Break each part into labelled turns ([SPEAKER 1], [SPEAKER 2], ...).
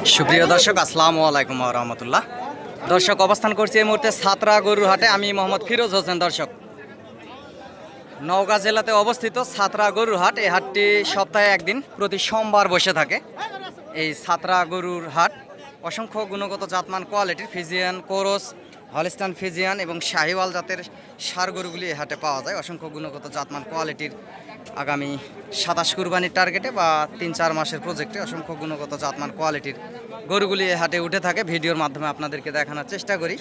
[SPEAKER 1] সুপ্রিয় দর্শক, আসসালামু আলাইকুম ওয়া রাহমাতুল্লাহ। দর্শক, অবস্থান করছি এই মুহূর্তে সাতরা গরুর হাটে। আমি মোহাম্মদ ফিরোজ হোসেন। দর্শক, নওগাঁ জেলাতে অবস্থিত সাতরা গরুর হাট। এই হাটটি সপ্তাহে একদিন প্রতি সোমবার বসে থাকে। এই সাতরা গরুর হাট অসংখ্য গুণগত জাতমান কোয়ালিটির ফিজিয়ান, কোরস, হলস্টাইন ফিজিয়ান এবং শাহিওয়াল জাতের ষাঁড় গরুগুলি এই হাটে পাওয়া যায়। অসংখ্য গুণগত জাতমান কোয়ালিটির আগামী 27 কুরবানির টার্গেটে বা 3-4 মাসের প্রজেক্টে অসংখ্য গুণগত জাতমান কোয়ালিটির গরুগুলি এই হাটে উঠে থাকে। ভিডিওর মাধ্যমে আপনাদেরকে দেখানোর চেষ্টা করি।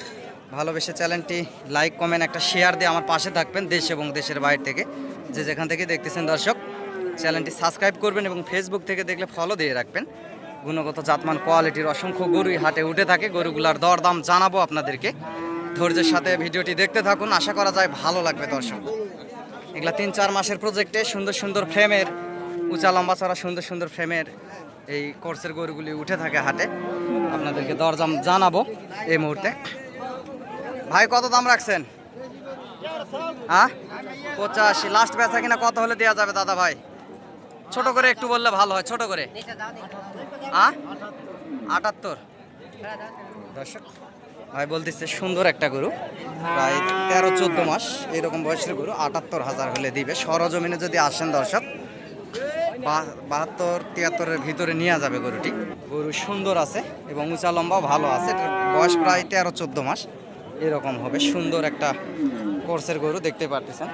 [SPEAKER 1] ভালোবেসে চ্যানেলটি লাইক, কমেন্ট, একটা শেয়ার দিয়ে আমার পাশে থাকবেন। দেশ এবং দেশের বাইরে থেকে যে যেখান থেকে দেখতেছেন দর্শক, চ্যানেলটি সাবস্ক্রাইব করবেন এবং ফেসবুক থেকে দেখলে ফলো দিয়ে রাখবেন। গুণগত জাতমান কোয়ালিটির অসংখ্য গরুই হাটে উঠে থাকে। গরুগুলার দরদাম জানাবো আপনাদেরকে। ধৈর্যের সাথে ভিডিওটি দেখতে থাকুন, আশা করা যায় ভালো লাগবে দর্শক। এগুলা 3-4 মাসের প্রজেক্টে সুন্দর সুন্দর ফ্রেমের, উঁচা লম্বা চড়া সুন্দর সুন্দর ফ্রেমের এই কোর্সের গরুগুলি উঠে থাকে হাটে। আপনাদেরকে দরদাম জানাবো এই মুহূর্তে। ভাই, কত দাম রাখছেন? হ্যাঁ, 85। লাস্ট বেচা কিনা কত হলে দেওয়া যাবে দাদা ভাই? ছোট করে একটু বললে ভালো হয়, ছোট করে। 78। দর্শক, ভাই বলতেছে সুন্দর একটা গরু, প্রায় 13-14 মাস এরকম বয়সের গরু, 78,000 হলে দিবে। সরজমিনে যদি আসেন দর্শক, 72-73-এর ভিতরে নিয়ে যাবে গরুটি। গরু সুন্দর আছে এবং উঁচা লম্বাও ভালো আছে। বয়স প্রায় 13-14 মাস এরকম হবে। সুন্দর একটা কোর্সের গরু দেখতে পারতেছেন।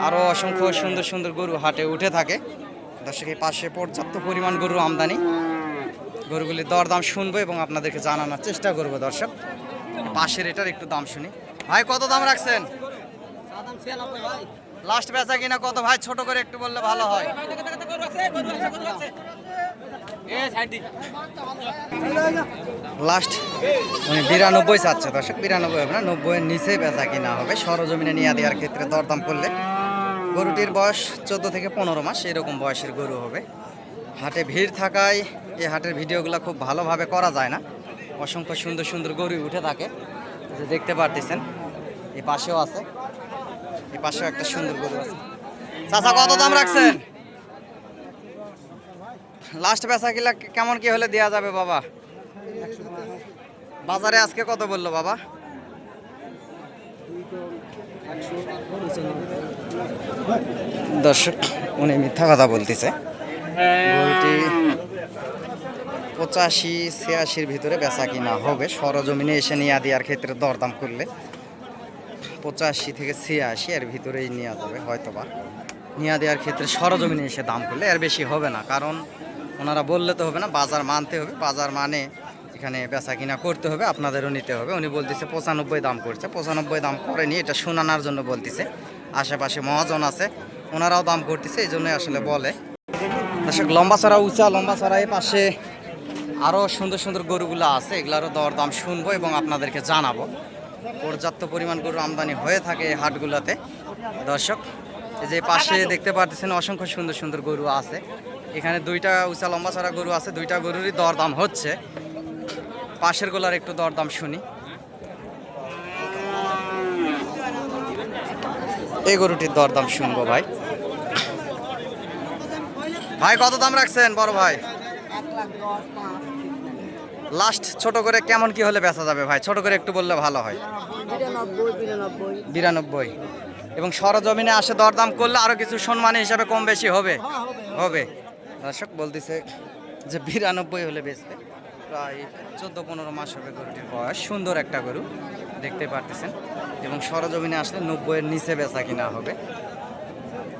[SPEAKER 1] আরও অসংখ্য সুন্দর সুন্দর গরু হাটে উঠে থাকে দর্শক। এই পাশে পর্যাপ্ত পরিমাণ গরু আমদানি। গরুগুলির দরদাম শুনবো এবং আপনাদেরকে জানানোর চেষ্টা করবো দর্শক। পাশের এটার একটু দাম শুনি। ভাই, কত দাম রাখছেন? লাস্ট বেচা কিনা কত ভাই? ছোট করে একটু বললে ভালো হয়। লাস্ট 92 চাচ্ছে দর্শক। 92 হবে না, 90-এর নিচে বেচা কিনা হবে। সরজমিনে নিয়ে দেওয়ার ক্ষেত্রে দরদাম করলে। গরুটির বয়স 14-15 মাস এরকম বয়সের গরু হবে। হাটে ভিড় থাকায় এই হাটের ভিডিওগুলো খুব ভালোভাবে করা যায় না। অসংখ্য সুন্দর সুন্দর গরু উঠে থাকে, যে দেখতে পারতেছেন। এই পাশেও আছে, এই পাশেও একটা সুন্দর গরু আছে। চাচা, কত দাম রাখছেন? লাস্ট বেচা কিলা কেমন কি হলে দেওয়া যাবে বাবা? বাজারে আজকে কত বললো বাবা? দর্শক, উনি মিথ্যা কথা বলতেছে। গরুটি 85-86-এর ভিতরে বেচা কিনা হবে। সরজমিনে এসে নিয়ে দেওয়ার ক্ষেত্রে দরদাম করলে 85-86 এর ভিতরেই নেওয়া যাবে হয়তোবা। নিয়ে দেওয়ার ক্ষেত্রে সরজমিনে এসে দাম করলে এর বেশি হবে না, কারণ ওনারা বললে তো হবে না, বাজার মানতে হবে। বাজার মানে এখানে বেচা কিনা করতে হবে, আপনাদেরও নিতে হবে। উনি বলতেছে 95 দাম করছে। 95 দাম করেনি, এটা শোনানোর জন্য বলতেছে। আশেপাশে মহাজন আছে, ওনারাও দাম করতেছে, এই জন্যই আসলে বলে। দর্শক, লম্বা ছড়া, উঁচা লম্বা ছড়া এই পাশে আরও সুন্দর সুন্দর গরুগুলো আছে। এগুলারও দরদাম শুনবো এবং আপনাদেরকে জানাবো। পর্যাপ্ত পরিমাণ গরু আমদানি হয়ে থাকে এই হাটগুলোতে দর্শক। এই যে পাশে দেখতে পাচ্ছেন অসংখ্য সুন্দর সুন্দর গরু আছে। এখানে 2টা উঁচা লম্বা ছড়া গরু আছে, 2টা গরুরই দরদাম হচ্ছে। পাশের গোলার একটু দরদাম শুনি। এই গরুটির দরদাম শুনবো ভাই। ভাই, কত দাম রাখছেন বড় ভাই? লাস্ট ছোট করে কেমন কি হলে বেচা যাবে ভাই? ছোট করে একটু বললে ভালো হয়। 92। এবং সরজমিনে আসে দরদাম করলে আরো কিছু সম্মানী হিসাবে কম বেশি হবে। দর্শক বলতেছে যে 92 হলে বেচবে। প্রায় 14-15 মাস হবে গরুটির বয়স। সুন্দর একটা গরু দেখতে পারতেছেন। এবং সরজমিনে আসলে 90-এর নিচে বেচা কিনা হবে।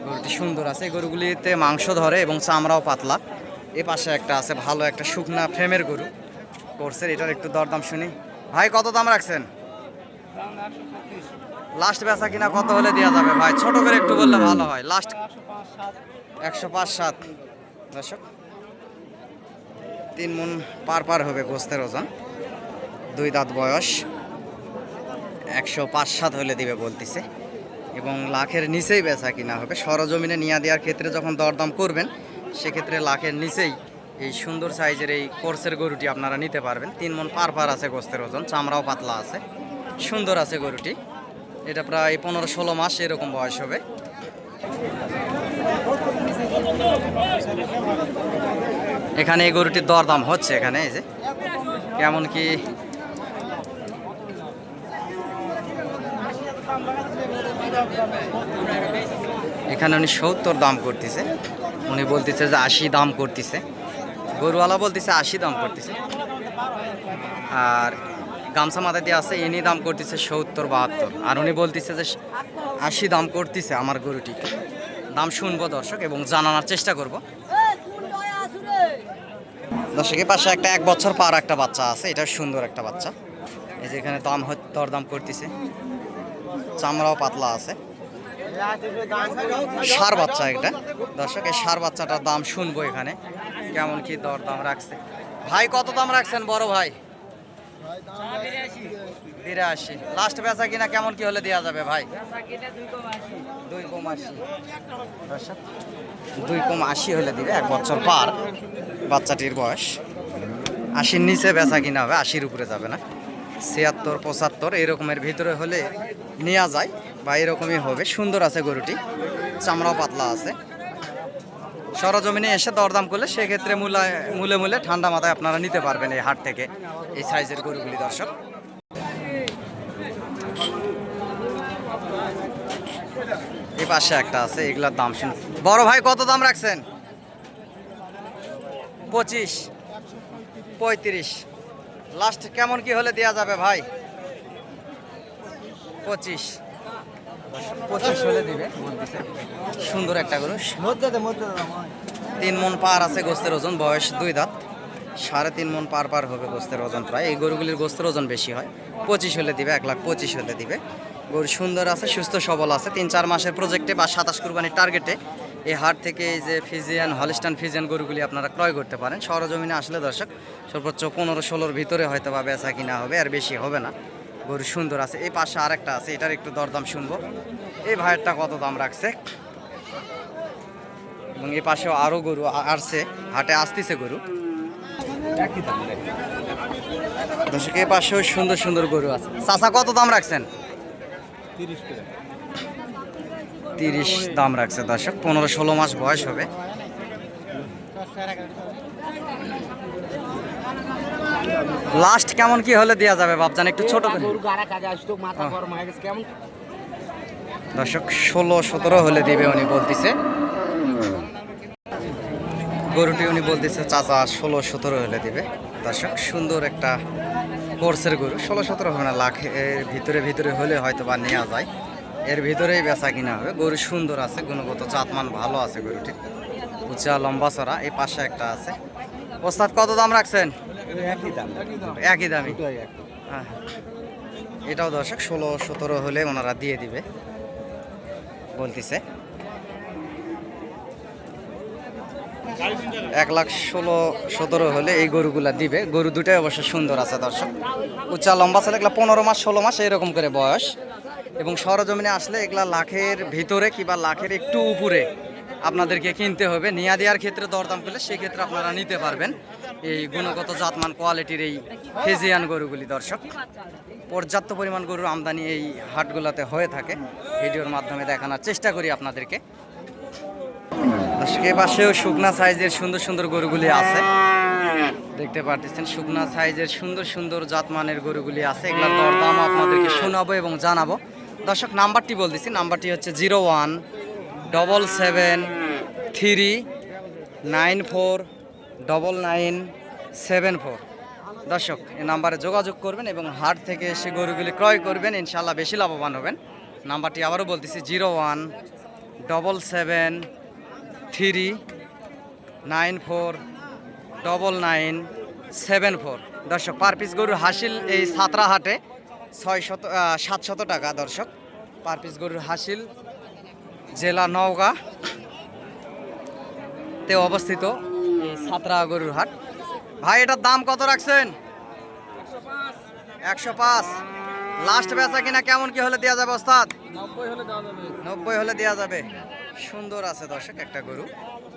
[SPEAKER 1] গরুটি সুন্দর আছে। এই গরুগুলিতে মাংস ধরে এবং চামড়াও পাতলা। এ পাশে একটা আছে ভালো একটা শুকনা ফ্রেমের গরু কোর্সের, এটার একটু দরদাম শুনি। ভাই, কত দাম রাখছেন? লাস্ট বেচা কিনা কত হলে দেওয়া যাবে ভাই? ছোট করে একটু বললে ভালো হয়। লাস্ট 105-107 দর্শক। 3 মণ পার হবে গোস্তের ওজন। 2 দাঁত বয়স। 105-107 হলে দিবে বলতেছে এবং লাখের নিচেই বেচা কিনা হবে। সরজমিনে নিয়ে দেওয়ার ক্ষেত্রে যখন দরদাম করবেন, সেক্ষেত্রে লাখের নিচেই এই সুন্দর সাইজের এই কোর্সের গরুটি আপনারা নিতে পারবেন। 3 মণ পার আছে গোস্তের ওজন, চামড়াও পাতলা আছে, সুন্দর আছে গরুটি। এটা প্রায় 15-16 মাস এরকম বয়স হবে। এখানে এই গরুটির দরদাম হচ্ছে এখানে, এই যে কেমন কি এখানে উনি 70 দাম করতেছে, উনি বলতেছে যে 80 দাম করতেছে, গরুওয়ালা বলতেছে 80 দাম করতেছে। আর গামছা মাথায় দিয়ে আছে, ইনি দাম করতেছে 70-72, আর উনি বলতেছে যে 80 দাম করতেছে আমার গরুটি। দাম শুনবো দর্শক এবং জানানোর চেষ্টা করব। দর্শকের পাশে একটা 1 বছর পার একটা বাচ্চা আছে, এটা সুন্দর একটা বাচ্চা। এই যে এখানে দরদাম করতেছে, চামড়াও পাতলা আছে, ষাঁড় বাচ্চা এটা। দর্শক এই ষাঁড় বাচ্চাটার দাম শুনবো এখানে কেমন কি দরদাম রাখছে। ভাই কত দাম রাখছেন বড় ভাই? 82। লাস্ট বেচা কিনা কেমন কি হলে দেওয়া যাবে ভাই? 2 কম 80। দর্শক 2 কম 80 হলে দিবে, 1 বছর পার বাচ্চাটির বয়স। 80-র নিচে বেচা কিনা হবে, 80-র উপরে যাবে না। 76-75 এরকমের ভিতরে হলে নেওয়া যায় বা এরকমই হবে। সুন্দর আছে গরুটি, চামড়াও পাতলা আছে। সরজমিনে এসে দরদাম করলে সেক্ষেত্রে মূলে ঠান্ডা মাথায় আপনারা নিতে পারবেন এই হাট থেকে এই সাইজের গরুগুলি। দর্শক এই পাশে একটা আছে, এগুলার দাম শুনুন। বড় ভাই কত দাম রাখছেন? 25, 35। লাস্ট কেমন কি হলে দেওয়া যাবে ভাই? 25 হলে দিবে। সুন্দর একটা গরু, 3 মন পার আছে গোস্তের ওজন, বয়স 2 দাঁত, 3.5 মন পার হবে গোস্তের ওজন প্রায়। এই গরুগুলির গোস্তের ওজন বেশি হয়। 25 হলে দিবে, 1,25,000 হলে দিবে। গরু সুন্দর আছে, সুস্থ সবল আছে। 3-4 মাসের প্রজেক্টে বা 27 কুরবানির টার্গেটে এই হাট থেকে এই যে ফিজিয়ান, হলিস্টান ফিজিয়ান গরুগুলি আপনারা ক্রয় করতে পারেন। সরজমিনে আসলে দর্শক সর্বোচ্চ 15-16-র ভিতরে হয়তো বা বেচা কিনা হবে, আর বেশি হবে না। গরু সুন্দর আছে। এই পাশে আরেকটা আছে, এটার একটু দরদাম শুনবো। এই ভাইয়েরটা কত দাম রাখছে, এবং এই পাশেও আরও গরু আসছে, হাটে আসতেছে গরু। দর্শক এই পাশেও সুন্দর সুন্দর গরু আছে। চাচা কত দাম রাখছেন? 30 দাম রাখছে দর্শক, 15-16 মাস বয়স হবে। লাস্ট কেমন কি হলে দেওয়া যাবে বাপজান? একটু ছোট করে দর্শক 16-17 হলে দিবে উনি বলতেছে। গরুটি উনি বলতেছে চাচা 16-17 হলে দিবে। দর্শক সুন্দর একটা কোর্সের গরু, 16-17 হবে না, লাখের ভিতরে হলে হয়তো বা নেওয়া যায়, এর ভিতরেই বেচা কিনা হবে। গরু সুন্দর আছে, গুণগত জাতমান ভালো আছে গরুটির, উঁচা লম্বা চড়া। এই পাশে একটা আছে। ওস্তাদ কত দাম রাখছেন? একই দামি। হ্যাঁ, এটাও দর্শক 16-17 হলে ওনারা দিয়ে দিবে বলতেছে। 1,16,17 হলে এই গরুগুলা দিবে। গরু দুটাই অবশ্য সুন্দর আছে দর্শক, উঁচা লম্বা ছেলে, এগুলা 15 মাস 16 মাস এরকম করে বয়স। এবং সরজমিনে আসলে এগুলা লাখের ভিতরে কিংবা লাখের একটু উপরে আপনাদেরকে কিনতে হবে। নিয়া দেওয়ার ক্ষেত্রে দরদাম করলে সেক্ষেত্রে আপনারা নিতে পারবেন এই গুণগত জাতমান কোয়ালিটির এই ফিজিয়ান গরুগুলি। দর্শক পর্যাপ্ত পরিমাণ গরুর আমদানি এই হাটগুলোতে হয়ে থাকে, ভিডিওর মাধ্যমে দেখানোর চেষ্টা করি আপনাদেরকে। দর্শক এই পাশেও শুকনা সাইজের সুন্দর সুন্দর গরুগুলি আছে, দেখতে পারতেছেন। শুকনা সাইজের সুন্দর সুন্দর জাতমানের গরুগুলি আছে, এগুলোর দরদাম আপনাদেরকে শোনাবো এবং জানাবো। দর্শক নাম্বারটি বলতেছি, নাম্বারটি হচ্ছে 0177394994। দর্শক এই নাম্বারে যোগাযোগ করবেন এবং হাট থেকে এসে গরুগুলি ক্রয় করবেন, ইনশাল্লাহ বেশি লাভবান হবেন। নাম্বারটি আবারও বলতেছি 0177394994। দর্শক পার পিস গরুর হাসিল এই সাতরা হাটে 700 টাকা। দর্শক পার পিস গরুর হাসিল, জেলা নওগাঁ তে অবস্থিত এই সাতরা গরুর হাট। ভাই এটার দাম কত রাখছেন? 105। লাস্ট বেচা কিনা কেমন কি হলে দেওয়া যাবে ওস্তাদ? 90 হলে দেওয়া যাবে। সুন্দর আছে দর্শক একটা গরু,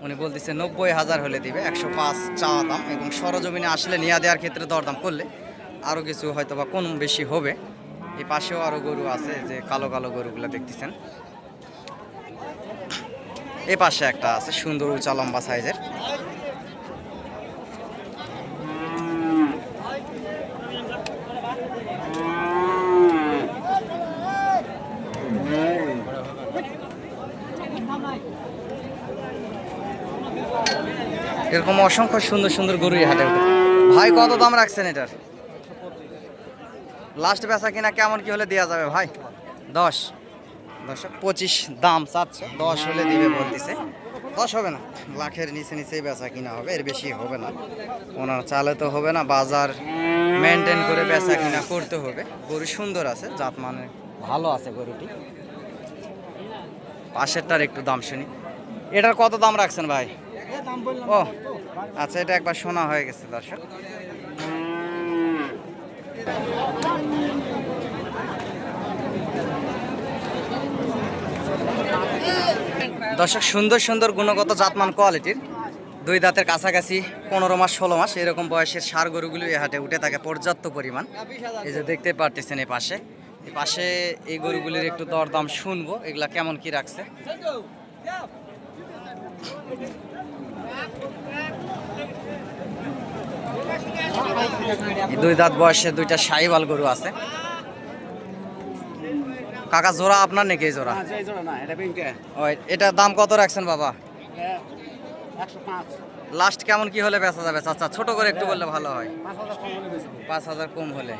[SPEAKER 1] উনি বলতেছে 90,000 হলে দিবে। 105 চাওয়া দাম, এবং সরজমিনে আসলে নিয়ে দেওয়ার ক্ষেত্রে দরদাম করলে আরও কিছু হয়তো বা কম বেশি হবে। এই পাশেও আরও গরু আছে, যে কালো কালো গরুগুলো দেখতেছেন। এই পাশে একটা আছে সুন্দর উঁচা লম্বা সাইজের। এরকম অসংখ্য সুন্দর সুন্দর গরু এই হাটে ওঠে। ভাই কত দাম রাখছেন এটার? লাস্ট বেচা কিনা কেমন কি হলে দেওয়া যাবে ভাই? 10 25 দাম চাচ্ছে, 10 হলে দিবে বলতেছে। 10 হবে না, লাখের নিচে নিচেই বেচা কিনা হবে, এর বেশি হবে না। ওনার চালে তো হবে না, বাজার মেনটেন করে বেচা কিনা করতে হবে। গরু সুন্দর আছে, জাত মানে ভালো আছে গরুটি। পাশেরটার একটু দাম শুনি। এটার কত দাম রাখছেন ভাই? ও আচ্ছা, এটা একবার শোনা হয়ে গেছে দর্শক। দর্শক সুন্দর সুন্দর গুণগত জাতমান কোয়ালিটির 2 দাঁতের কাছাকাছি 15 মাস 16 মাস এরকম বয়সের ষাঁড় গরুগুলো এই হাটে উঠে থাকে পর্যাপ্ত পরিমাণ। এই যে দেখতে পারতেছেন এই পাশে এই গরুগুলির একটু দরদাম শুনবো, এগুলা কেমন কি রাখছে। এই 2 দাঁত বয়সে 2টা শাহিওয়াল গরু আছে। কাকা জোড়া আপনার নাকি? এই জোড়া এটার দাম কত রাখছেন বাবা?
[SPEAKER 2] 105।
[SPEAKER 1] লাস্ট কেমন কি হলে বেচা যাবে চাচা? ছোট করে একটু বললে ভালো হয়। 5000 কম হলে।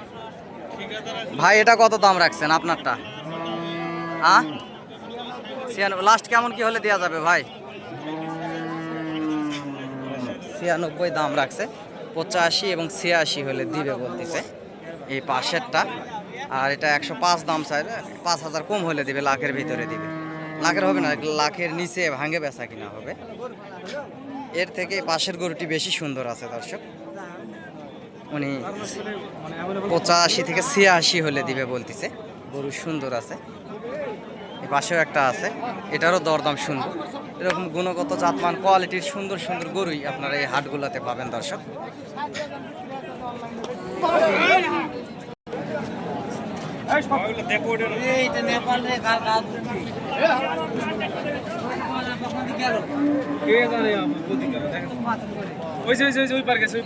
[SPEAKER 1] ভাই এটা কত দাম রাখছেন আপনারটা? লাস্ট কেমন কি হলে দেওয়া যাবে ভাই? 96 দাম রাখছে, 85 এবং 86 হলে দিবে বলতেছে এই পাশেরটা। আর এটা 105 দাম চাইলে, 5000 কম হলে দিবে, লাখের ভিতরে দিবে। লাখের হবে না, লাখের নিচে ভাঙে বেচা কিনা হবে। এর থেকে পাশের গরুটি বেশি সুন্দর আছে দর্শক, উনি 85 থেকে 86 হলে দিবে বলতেছে। গরু সুন্দর আছে। এই পাশেও একটা আছে, এটারও দরদাম শুনবো। এরকম গুণগত জাতমান কোয়ালিটির সুন্দর সুন্দর গরুই আপনারা এই হাটগুলোতে পাবেন দর্শক।
[SPEAKER 2] ওই পার গেছে